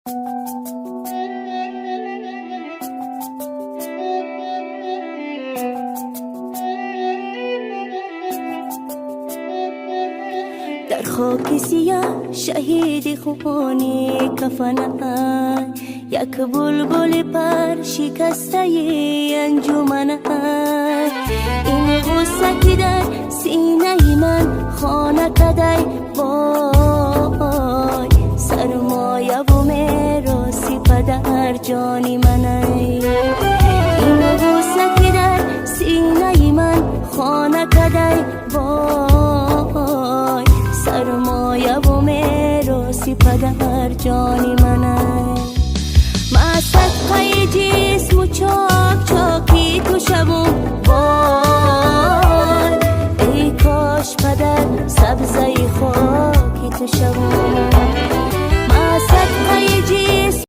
در خاک سیاه شهید خونی کفنم، یک بلبل پر شکسته انجمنم. این غصه که در سینه من خانه کده، وای سرمایه و میراثی پدر جانی منه. این غصه که در سینه من خانه کده، وای سرمایه و میراثی پدر جانی منه. ما صدقه جسم و چاک چاکی تو شوم، وای ای کاش پدر سبزه خاکی تو شوم.